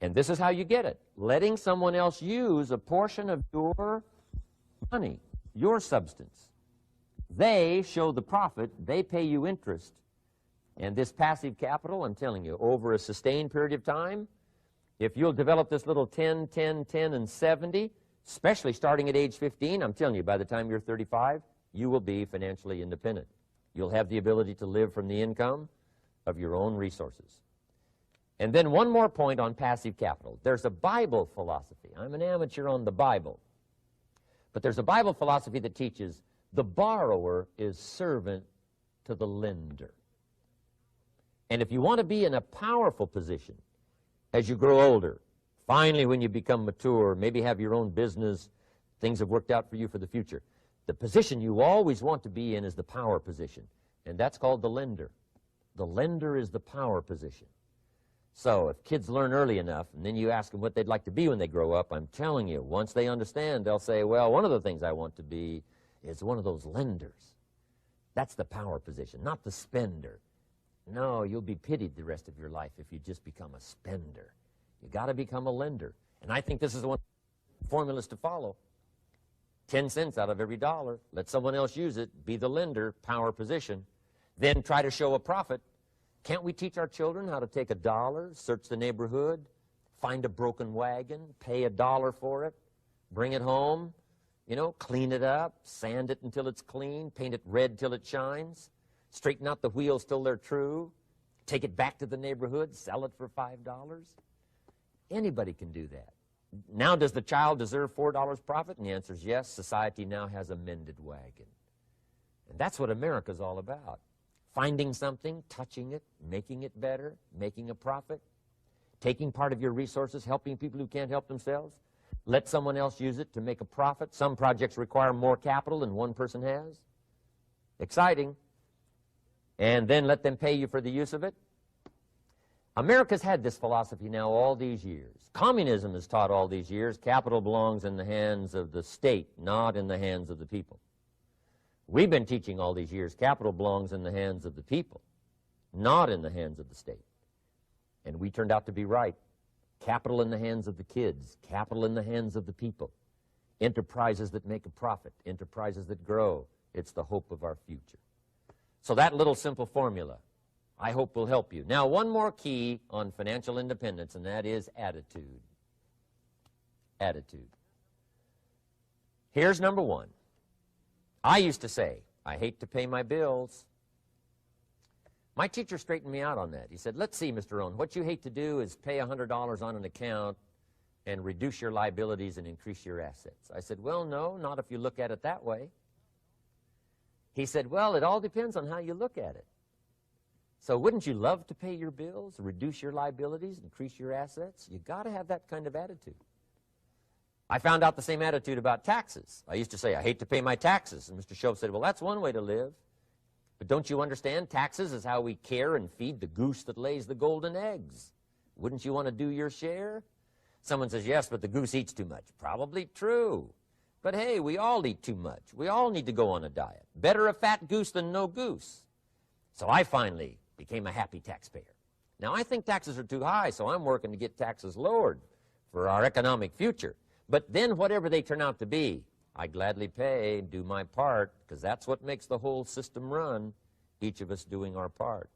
And this is how you get it. Letting someone else use a portion of your money, your substance. They show the profit, they pay you interest. And this passive capital, I'm telling you, over a sustained period of time, if you'll develop this little 10, 10, 10, and 70, especially starting at age 15, I'm telling you, by the time you're 35, you will be financially independent. You'll have the ability to live from the income of your own resources. And then one more point on passive capital. There's a Bible philosophy. I'm an amateur on the Bible. But there's a Bible philosophy that teaches the borrower is servant to the lender. And if you want to be in a powerful position as you grow older, finally when you become mature, maybe have your own business, things have worked out for you for the future, the position you always want to be in is the power position, and that's called the lender. The lender is the power position. So if kids learn early enough, and then you ask them what they'd like to be when they grow up, I'm telling you, once they understand, they'll say, well, one of the things I want to be is one of those lenders. That's the power position, not the spender. No, you'll be pitied the rest of your life if you just become a spender. You got to become a lender. And I think this is one of the formulas to follow. 10 cents out of every dollar. Let someone else use it. Be the lender, power position. Then try to show a profit. Can't we teach our children how to take $1, search the neighborhood, find a broken wagon, pay $1 for it, bring it home, you know, clean it up, sand it until it's clean, paint it red till it shines, straighten out the wheels till they're true, take it back to the neighborhood, sell it for $5? Anybody can do that. Now, does the child deserve $4 profit? And the answer is yes. Society now has a mended wagon. And that's what America's all about. Finding something, touching it, making it better, making a profit, taking part of your resources, helping people who can't help themselves. Let someone else use it to make a profit. Some projects require more capital than one person has. Exciting. And then let them pay you for the use of it. America's had this philosophy now all these years. Communism has taught all these years capital belongs in the hands of the state, not in the hands of the people. We've been teaching all these years capital belongs in the hands of the people, not in the hands of the state. And we turned out to be right. Capital in the hands of the kids, capital in the hands of the people. Enterprises that make a profit, enterprises that grow. It's the hope of our future. So that little simple formula, I hope, will help you. Now, one more key on financial independence, and that is attitude. Attitude. Here's number one. I used to say, I hate to pay my bills. My teacher straightened me out on that. He said, let's see, Mr. Rohn, what you hate to do is pay $100 on an account and reduce your liabilities and increase your assets. I said, well, no, not if you look at it that way. He said, well, it all depends on how you look at it. So wouldn't you love to pay your bills, reduce your liabilities, increase your assets? You got to have that kind of attitude. I found out the same attitude about taxes. I used to say, I hate to pay my taxes. And Mr. Shove said, well, that's one way to live. But don't you understand? Taxes is how we care and feed the goose that lays the golden eggs. Wouldn't you want to do your share? Someone says, yes, but the goose eats too much. Probably true. But hey, we all eat too much. We all need to go on a diet. Better a fat goose than no goose. So I finally became a happy taxpayer. Now, I think taxes are too high, so I'm working to get taxes lowered for our economic future. But then whatever they turn out to be, I gladly pay and do my part, because that's what makes the whole system run, each of us doing our part.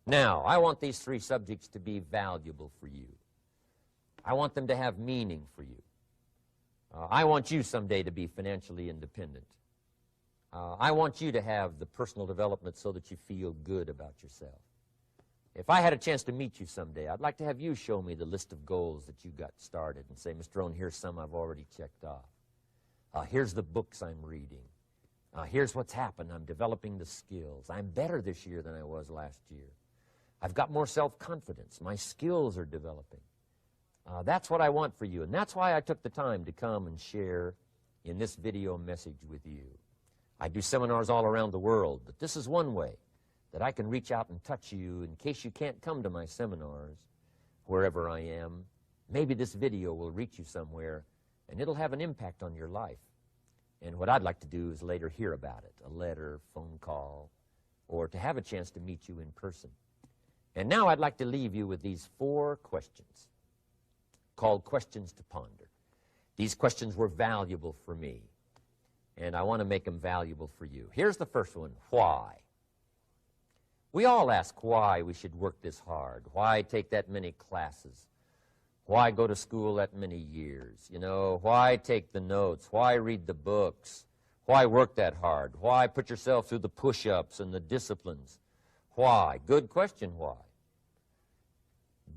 Now, I want these three subjects to be valuable for you. I want them to have meaning for you. I want you someday to be financially independent. I want you to have the personal development so that you feel good about yourself. If I had a chance to meet you someday, I'd like to have you show me the list of goals that you got started and say, Mr. Rohn, here's some I've already checked off. Here's the books I'm reading. Here's what's happened. I'm developing the skills. I'm better this year than I was last year. I've got more self-confidence. My skills are developing. That's what I want for you, and that's why I took the time to come and share in this video message with you. I do seminars all around the world, but this is one way that I can reach out and touch you in case you can't come to my seminars, wherever I am. Maybe this video will reach you somewhere, and it'll have an impact on your life. And what I'd like to do is later hear about it, a letter, phone call, or to have a chance to meet you in person. And now I'd like to leave you with these 4 questions called questions to ponder. These questions were valuable for me, and I want to make them valuable for you. Here's the first one, why? We all ask why we should work this hard, why take that many classes, why go to school that many years, you know, why take the notes, why read the books, why work that hard, why put yourself through the push-ups and the disciplines, why? Good question, why?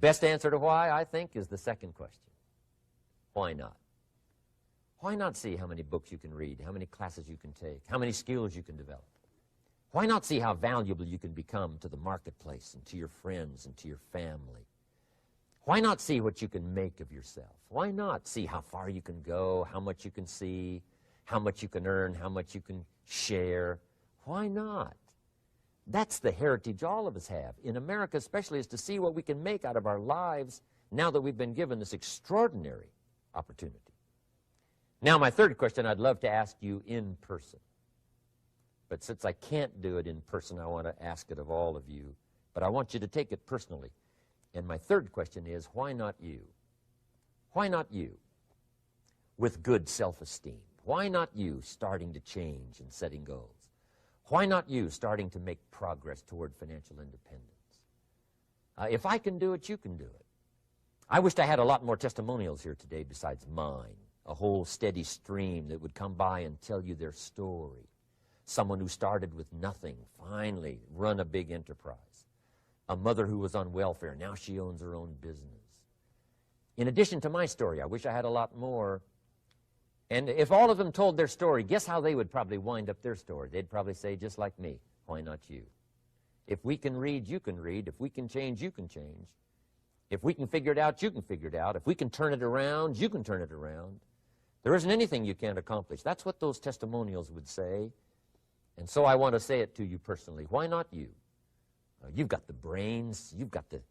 Best answer to why, I think, is the second question. Why not? Why not see how many books you can read, how many classes you can take, how many skills you can develop? Why not see how valuable you can become to the marketplace and to your friends and to your family? Why not see what you can make of yourself? Why not see how far you can go, how much you can see, how much you can earn, how much you can share? Why not? That's the heritage all of us have, in America especially, is to see what we can make out of our lives now that we've been given this extraordinary opportunity. Now, my third question I'd love to ask you in person. But since I can't do it in person, I want to ask it of all of you. But I want you to take it personally. And my third question is, why not you? Why not you with good self-esteem? Why not you starting to change and setting goals? Why not you starting to make progress toward financial independence? If I can do it, you can do it. I wished I had a lot more testimonials here today besides mine, a whole steady stream that would come by and tell you their story. Someone who started with nothing, finally run a big enterprise. A mother who was on welfare, now she owns her own business. In addition to my story, I wish I had a lot more. And if all of them told their story, guess how they would probably wind up their story? They'd probably say, just like me, why not you? If we can read, you can read. If we can change, you can change. If we can figure it out, you can figure it out. If we can turn it around, you can turn it around. There isn't anything you can't accomplish. That's what those testimonials would say. And so I want to say it to you personally. Why not you? You've got the brains, you've got the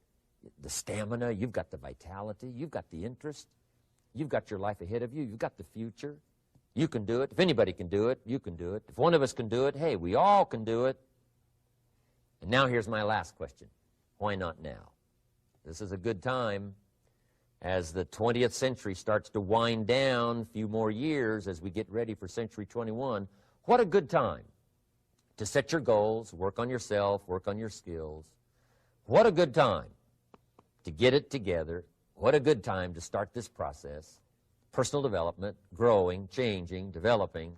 stamina, you've got the vitality, you've got the interest, you've got your life ahead of you, you've got the future. You can do it. If anybody can do it, you can do it. If one of us can do it, hey, we all can do it. And now here's my last question. Why not now? This is a good time as the 20th century starts to wind down, a few more years as we get ready for century 21. What a good time to set your goals, work on yourself, work on your skills. What a good time to get it together. What a good time to start this process. Personal development, growing, changing, developing,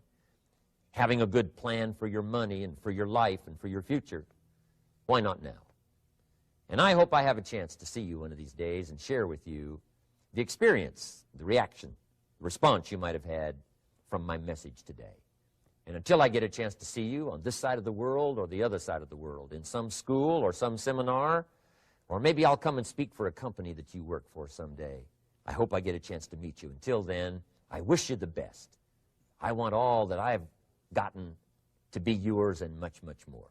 having a good plan for your money and for your life and for your future. Why not now? And I hope I have a chance to see you one of these days and share with you the experience, the reaction, the response you might have had from my message today. And until I get a chance to see you on this side of the world or the other side of the world, in some school or some seminar, or maybe I'll come and speak for a company that you work for someday, I hope I get a chance to meet you. Until then, I wish you the best. I want all that I've gotten to be yours and much, much more.